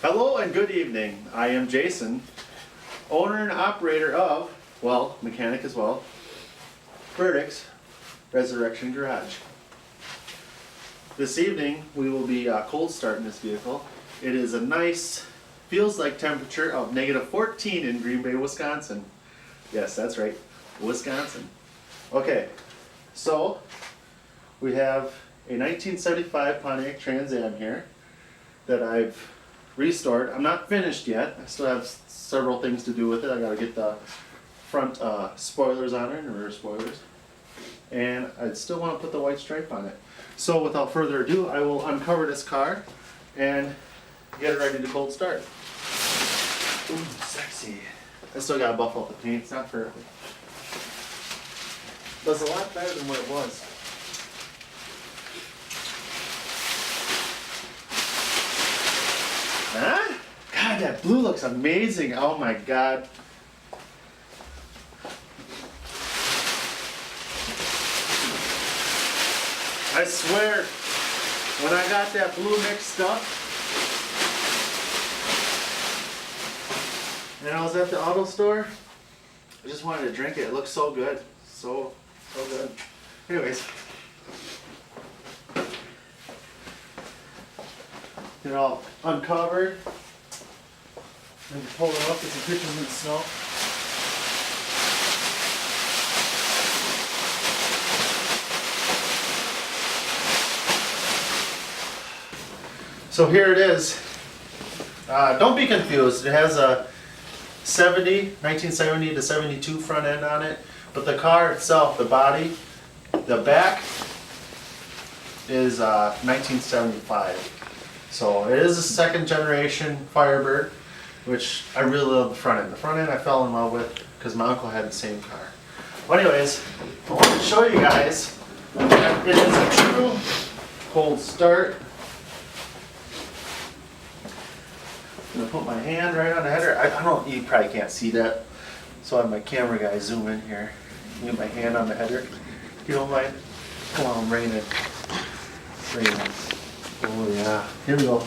Hello and good evening. I am Jason, owner and operator of, well, mechanic as well, Burdick's Resurrection Garage. This evening we will be cold starting this vehicle. It is a nice, feels like temperature of -14 in Green Bay, Wisconsin. Yes, that's right, Wisconsin. Okay, so we have a 1975 Pontiac Trans Am here that I've restored. I'm not finished yet. I still have several things to do with it. I gotta get the front spoilers on it and rear spoilers. And I still want to put the white stripe on it. So without further ado, I will uncover this car and get it ready to cold start. Ooh, sexy. I still gotta buff out the paint. It's not perfect. But it's a lot better than what it was. Huh? God, that blue looks amazing. Oh my God. I swear, when I got that blue mixed up, and I was at the auto store, I just wanted to drink it. It looks so good. So good. Anyways. Get it all uncovered. And pull it up, get some pictures in the snow. So here it is. Don't be confused. It has a 1970 to 72 front end on it, but the car itself, the body, the back is 1975. So it is a second generation Firebird, which I really love the front end. The front end I fell in love with because my uncle had the same car. Well, anyways, I want to show you guys that it is a true cold start. I'm gonna put my hand right on the header. I don't, you probably can't see that, so I have my camera guy zoom in here. Get my hand on the header. If you don't mind, come on, I'm raining. Oh yeah, here we go.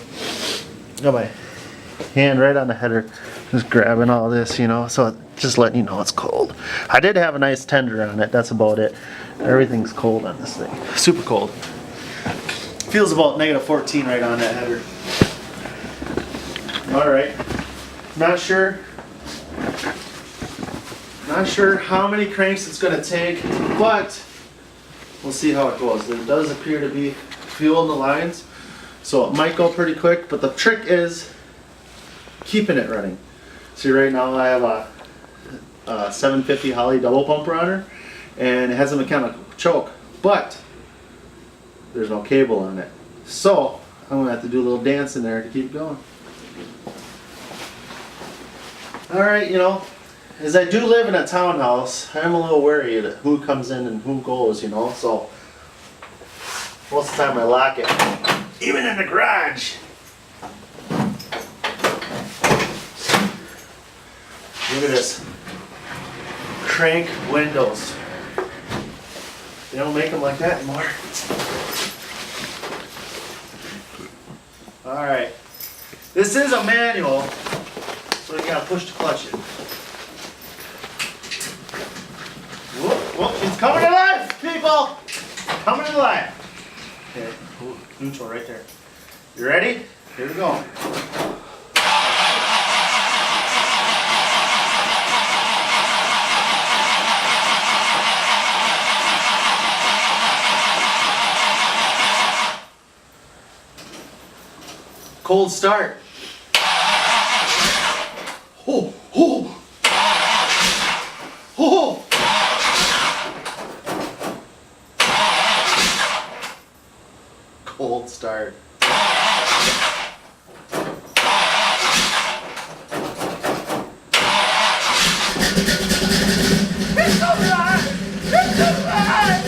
Got my hand right on the header, just grabbing all this, you know, so just letting you know it's cold. I did have a nice tender on it, that's about it. Everything's cold on this thing, super cold. Feels about -14 right on that header. Alright, not sure how many cranks it's going to take, but we'll see how it goes. There does appear to be fuel in the lines, so it might go pretty quick, but the trick is keeping it running. See, right now I have a 750 Holley double pumper on her, and it has a mechanical choke, but there's no cable on it. So I'm going to have to do a little dance in there to keep going. Alright, you know, as I do live in a townhouse, I'm a little worried who comes in and who goes, you know, so most of the time I lock it, even in the garage. Look at this. Crank windows. They don't make them like that anymore. Alright. This is a manual, so you gotta push the clutch in. Whoop, whoop, it's coming to life, people! Coming to life. Okay, ooh, neutral right there. You ready? Here we go. Cold start. Oh, oh, oh. Cold start. It's alright! It's alright!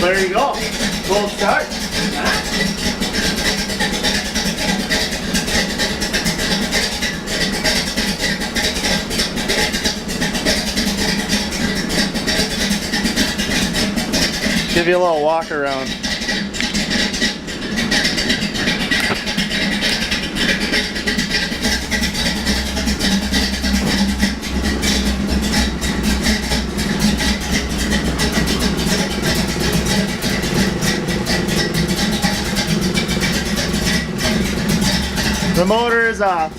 there you go. Cold start. Give you a little walk around. The motor is a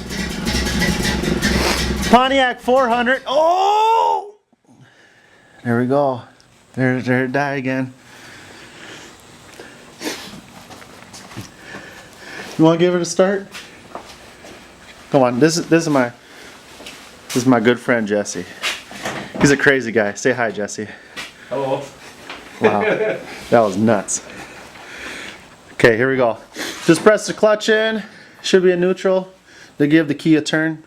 Pontiac 400. Oh! There we go. There it died again. You want to give it a start? Come on. This is my good friend Jesse. He's a crazy guy. Say hi, Jesse. Hello. Wow, that was nuts. Okay, here we go. Just press the clutch in. Should be in neutral to give the key a turn.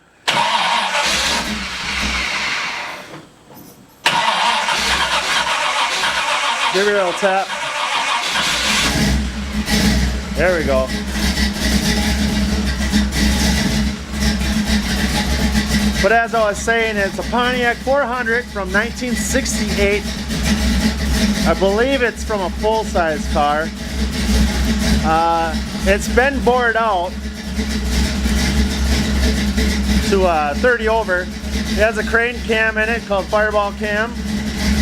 Give it a little tap. There we go. But as I was saying, it's a Pontiac 400 from 1968. I believe it's from a full-size car. It's been bored out to 30 over. It has a crane cam in it called Fireball cam.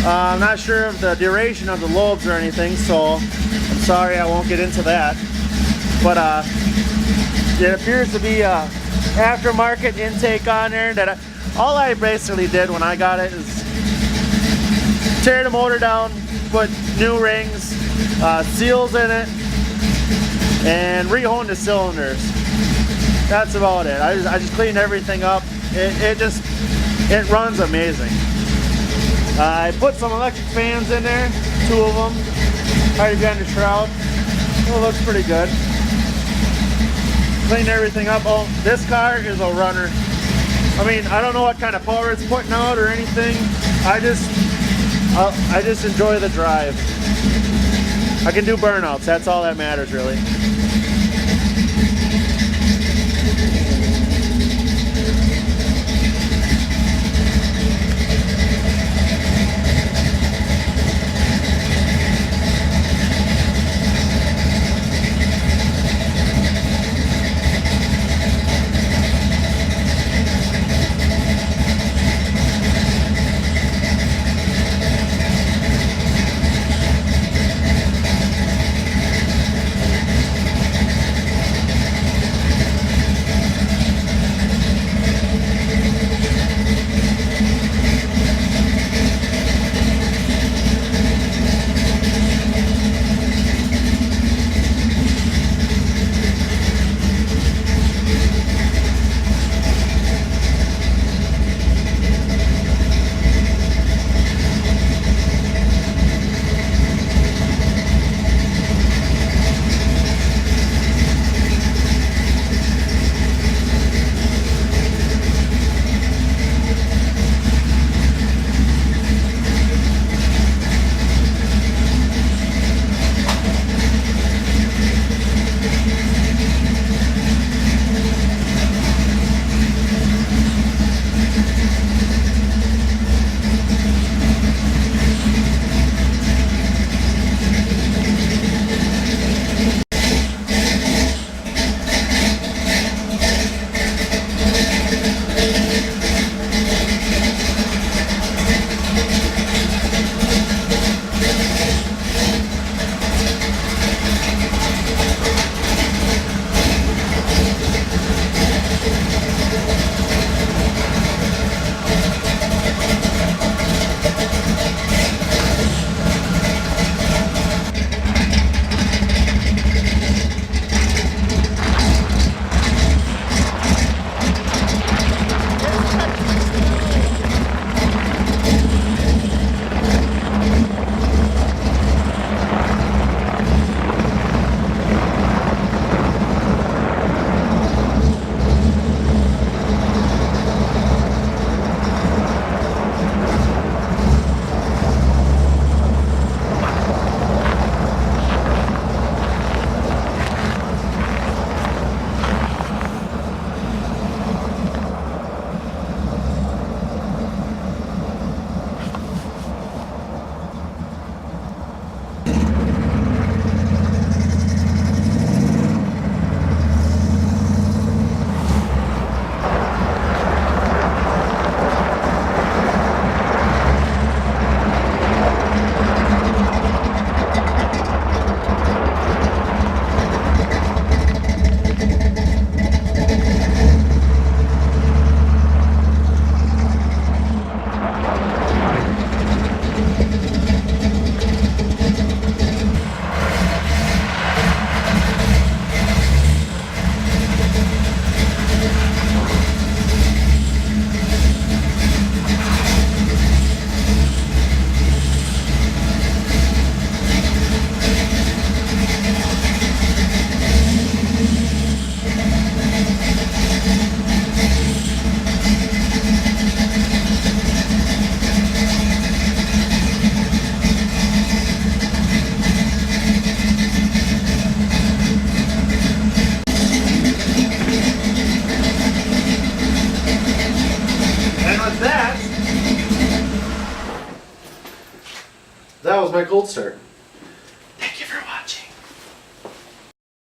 I'm not sure of the duration of the lobes or anything, so I'm sorry I won't get into that. But it appears to be a aftermarket intake on there. All I basically did when I got it is tear the motor down, put new rings, seals in it, and rehoned the cylinders. That's about it. I just cleaned everything up. It runs amazing. I put some electric fans in there, 2 of them, high behind the shroud. It looks pretty good. Cleaned everything up. Oh, this car is a runner. I mean, I don't know what kind of power it's putting out or anything. I just enjoy the drive. I can do burnouts. That's all that matters, really. that was my cold start.